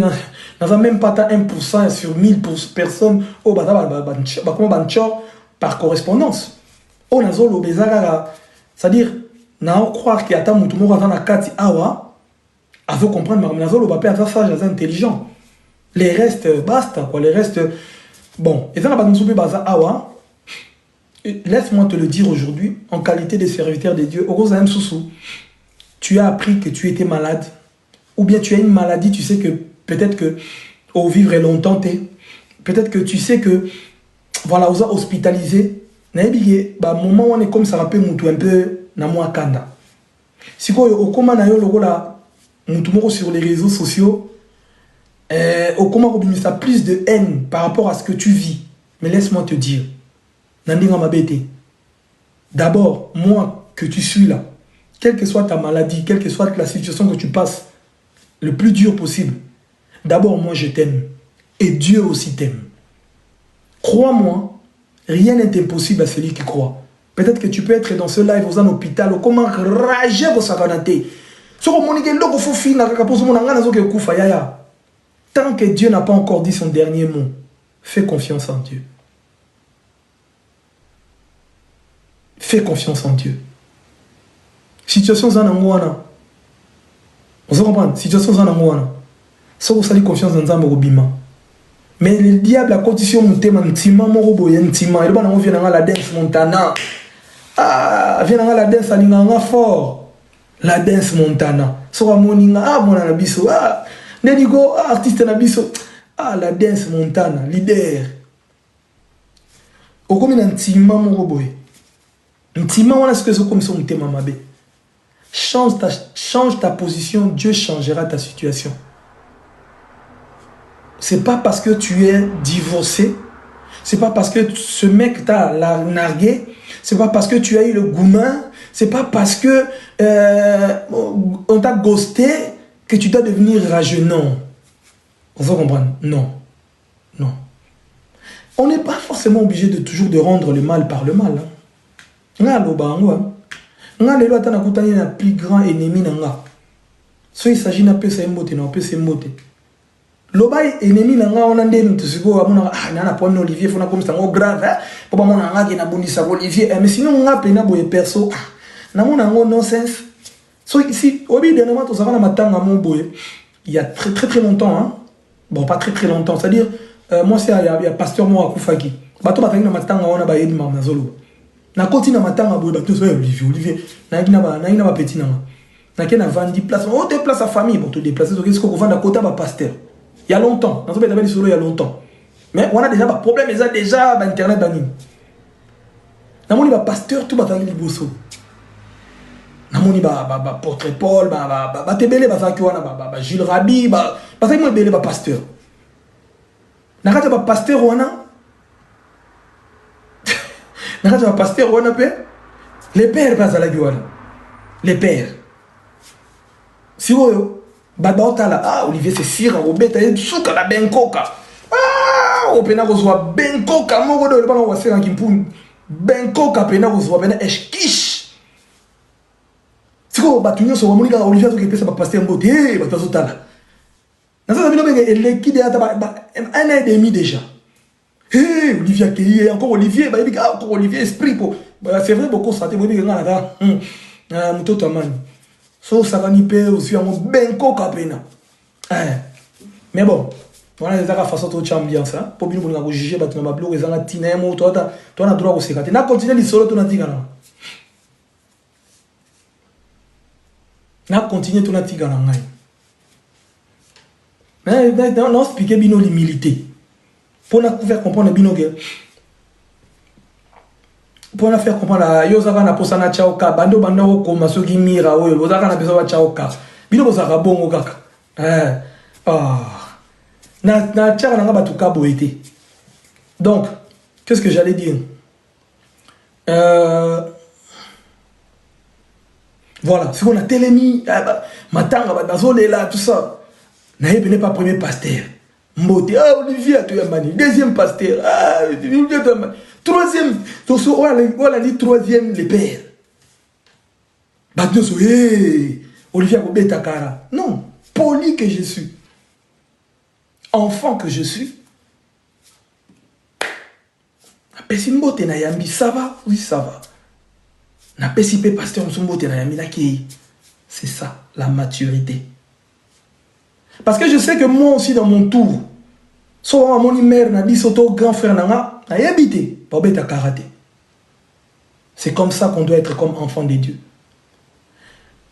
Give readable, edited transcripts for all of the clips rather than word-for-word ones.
N'a même pas 1% sur 1000 personnes au par correspondance. On a zolo bezara, c'est-à-dire, n'a croire qu'il y a tant de monde dans la carte awa, à vous comprendre, mais zolo va perdre sage, intelligent. Les restes, basta quoi, les restes. Bon, et ça n'a pas de baza awa. Laisse-moi te le dire aujourd'hui, en qualité de serviteur de Dieu, tu as appris que tu étais malade, ou bien tu as une maladie, tu sais que peut-être que au vivre longtemps, peut-être que tu sais que, voilà, on a hospitalisé, bah, moment où on est comme ça, un peu na moi kanda. Si quoi, au comment na yo logo la, sur les réseaux sociaux, au comment on a plus de haine par rapport à ce que tu vis. Mais laisse-moi te dire, d'abord, moi que tu suis là, quelle que soit ta maladie, quelle que soit la situation que tu passes, le plus dur possible, d'abord, moi je t'aime. Et Dieu aussi t'aime. Crois-moi, rien n'est impossible à celui qui croit. Peut-être que tu peux être dans ce live, aux hôpital, comment rager vos sakanaté. Tant que Dieu n'a pas encore dit son dernier mot, fais confiance en Dieu. Fais confiance en Dieu. Situation zanangwana. Vous comprenez? Situation zanangwana. Si vous avez confiance dans Nzambe Robima. Mais le diable a condition mon thème intima mon robot intima. Il va nous vient dans la danse Montana. Ah, vient dans la danse alinganga fort. La danse Montana. So moninga ah mon anabiso ah nedigo artiste nabiso ah la danse Montana leader. Au comme intima mon robot. Intima on a ce que c'est comme son thème mabe. Change ta position, Dieu changera ta situation. C'est pas parce que tu es divorcé, c'est pas parce que ce mec t'a nargué, c'est pas parce que tu as eu le goumin, c'est pas parce que on t'a ghosté que tu dois devenir rageux. Non. On va comprendre. Non. Non. On n'est pas forcément obligé de toujours de rendre le mal par le mal. Nga loba ngwa. Nga lelo atana kutani na plus grand ennemi na nga. So il s'agit na pesa mbote na pesa mbote. Lobai ennemi na nga ona ndeni tusiko amona ah na point Olivier fona comme ça grave hein papa mona nga ki na bundisa Olivier mais sinon nga pena boye perso na mona ngo nonsense. So ici obi dernièrement to saka na matanga mon boye il y a très longtemps hein. Bon pas très longtemps, c'est-à-dire moi c'est il y a pasteur moi akufaki. Bato batangi na matanga ona ba yedi mama zolo. Na continue na matanga boye bato so Olivier na ina ba petit na na kena vandi place on déplace sa famille pour te déplacer donc est-ce qu'on vend à côté ba pasteur. Il y a longtemps, dans ce pays il y a longtemps. Mais on a déjà des problèmes, ils ont déjà internet dans nous. Nous avons pasteur tout bataille les bosso. Nous avons portrait Paul, tebele Jules Rabi, parce que moi belé pasteur. Nous avons pasteur wana. Nous avons pasteur wana pe. Les pères pas à la gueule. Les pères. Si vous ah, Olivier c'est sire, Robert, il souka la benkoka. Ah, au pena rozwa benkoka, mon godo le ballon va faire un kimpun. Benkoka pena rozwa pena eskish. Si vous batunyo so monika Olivier qui pesa passer un beauté, batazotala. Dans ça bino benga l'équipe de un an et demi déjà. Hey, Olivier qui est encore Olivier, bah il encore Olivier esprit pour c'est vrai beaucoup ça te moi benga là. Mutoto man. So ça va niper aussi en benko kapena. Mais bon, voilà les façon de ambiance hein. Pour bien vous juger ba tuna blog ezanga tina mo toi na droit au sekate. Na continuer li solo to na tigana. Na continuer to na tigana ngai. Mais non expliquer bino l'humilité. Pour na faire comprendre bino que pour la faire comprendre la yozaka na posana chaoka bando ko masoki mira oyo bozaka na besoin chaoka bino bozaka bongo kaka na tchaka na ngaba tuka boete. Donc qu'est-ce que j'allais dire voilà si on a télémi matanga bazolela tout ça na n'est pas premier pasteur mbote Olivier to yamani deuxième pasteur troisième, on a dit troisième les pères. Olivier Takara. Non, poli que je suis. enfant que je suis, Pesimbote na yambi, ça va? Oui, ça va. Na pesipe pasteur Msumbote na yambi, c'est ça, la maturité. Parce que je sais que moi aussi, dans mon tour, soit mon mère n'a dit, soto grand frère n'a habité, pas bête à karaté. C'est comme ça qu'on doit être comme enfant de Dieu.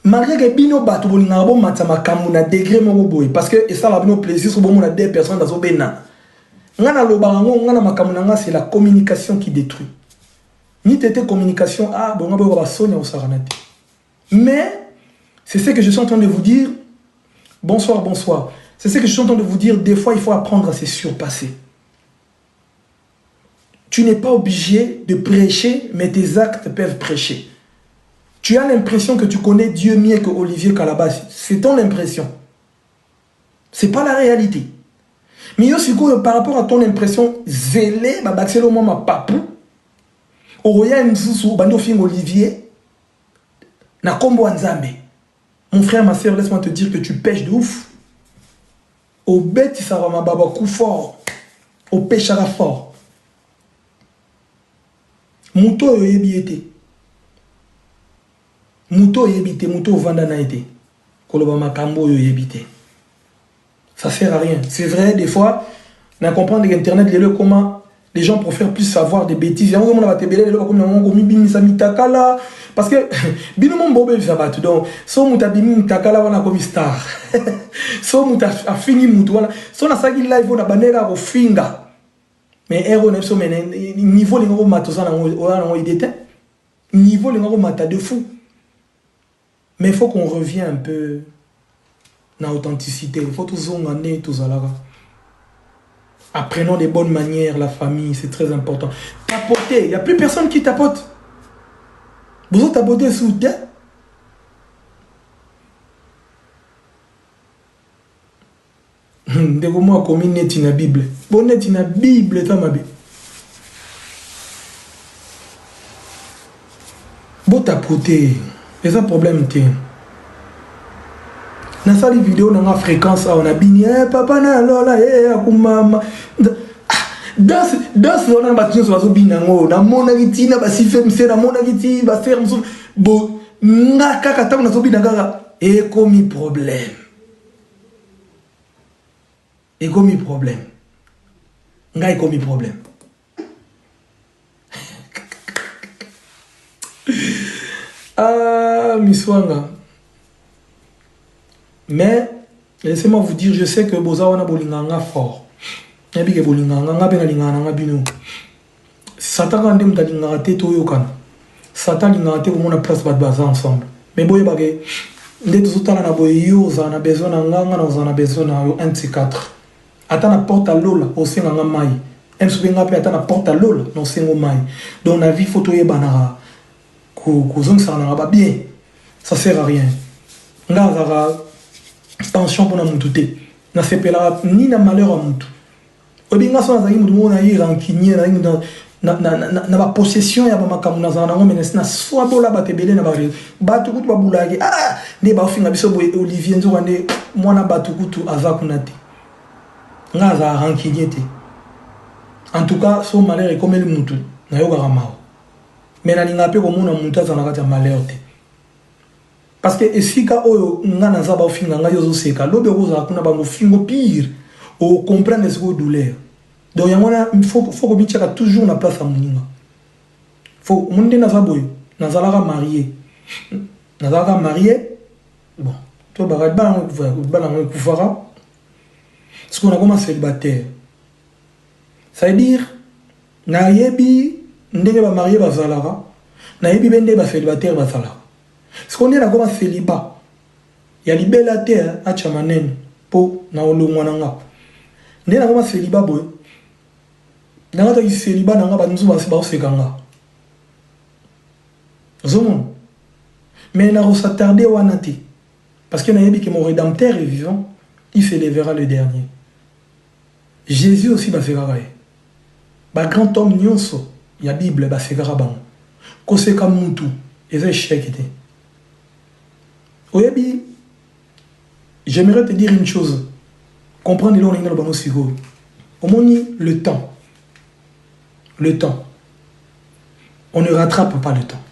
Malgré que bino bato bolinga bo matama kamuna degré mo boy parce que ça va bino plaisir sur bon deux personnes dans obena. Ngana lobango ngana makamuna c'est la communication qui détruit. Ni tété communication bon ngabo ba sonya osaranate. Mais c'est ce que je suis en train de vous dire. Bonsoir, bonsoir. C'est ce que je suis en train de vous dire. Des fois, il faut apprendre à se surpasser. Tu n'es pas obligé de prêcher, mais tes actes peuvent prêcher. Tu as l'impression que tu connais Dieu mieux que Olivier Calabas. C'est ton impression. Ce n'est pas la réalité. Mais aussi, par rapport à ton impression, zélé, c'est le moment papou. Oroya Mzoussou, Bandofing Olivier, na kombo Nzambe. Mon frère, ma soeur, laisse-moi te dire que tu pêches de ouf. Au bête, ça va ma coup fort. Au pêchera fort. Mouto yebité. Mouto yebité, mouto vandana été. Kolobama kambo yebité. Ça sert à rien. C'est vrai, des fois, on a compris l'internet, comment les gens préfèrent plus savoir des bêtises. Parce que, binomon bobe sabat, donc, so muta bimi takala wana comme star. So muta a fini mutu wana. So na sagi live na banera au finga. Mais ero ne so menen niveau les ngoro matosa na on idete. Niveau les ngoro mata de fou. Mais il faut qu'on revienne un peu dans l'authenticité. Il faut tous zonganer tous alara. Apprenons des bonnes manières, la famille, c'est très important. Tapoter, il n'y a plus personne qui tapote. Vous avez tapoté sous terre. Devant moi, comme une net in la Bible. Bon net in la Bible, t'as ma Bible. Bon tapoter, c'est un problème, t'es. Dans cette vidéo, on a fréquence, on a bini, papa, na lola, akumama. Dans on a battu sur la binango, na monagiti, na basifem, c'est la monagiti, baser, bon, na kakata, on a sobinagara, et commis problème. Et commis problème. Nga et commis problème. Ah, miswanga. Mais, laissez-moi vous dire, je sais que Boza wana bolinganga fort. Nabike bolinganga, nga pe na linganga nga bino. Satan quand on a linganga te to yokan. Satan linganga te on a place bat baza ensemble. Mais boye bagay, ndé tout temps na boye yo za na besoin na nga na besoin na yo 1 de 4. Ata na porte à l'eau au senga nga mai. Em soubenga pe ata na porte à l'eau no sengo mai. Donc na vie photo yebana ko zong sa na ba bien. Ça sert à rien. Nga zara tension pour na mututé. Na sepela ni na malheur à mutu. Obinga so na mutu mo na yi rancunier na ba possession ya ba makamuna za na ngomene na soit bola ba tebele na ba batukutu ba bulage ne ba finga biso boy Olivier nzo wande mwana batukutu azakunate. Nga za rancunier te. En tout cas, son malheur est comme le mutu na yo garamao. Mais na linga pe ko mona mutu za na kata malheur te. Parce que si ka oyo ngana za ba finga nga yozo seka lobe roza kuna ba fingo pire au comprendre ce que douleur. Donc il faut que bichaka toujours na place à moninga. Faut monde na za boy na za la marié. Na za marié. Bon, toi ba ba kufara. Ce qu'on a commencé célibataire. Ça veut dire na yebi ndenge ba marié ba zalara, na yebi bende ba célibataire ba zalara. Ce qu'on est là comme célibat, il y a libélaté à Chamanen pour na olo mwananga. N'est là comme célibat boy. N'a pas de célibat n'a pas de nous basi ba sekanga. Zomon. Mais n'a pas s'attarder au anati. Parce que n'a yebi que mon rédempteur est vivant, il s'élèvera le dernier. Jésus aussi ba sekara. Ba grand homme nyonso, il y a Bible ba sekara ban. Koseka mutu, et échec était. Oyebi, j'aimerais te dire une chose. comprendre le temps. Le temps. On ne rattrape pas le temps.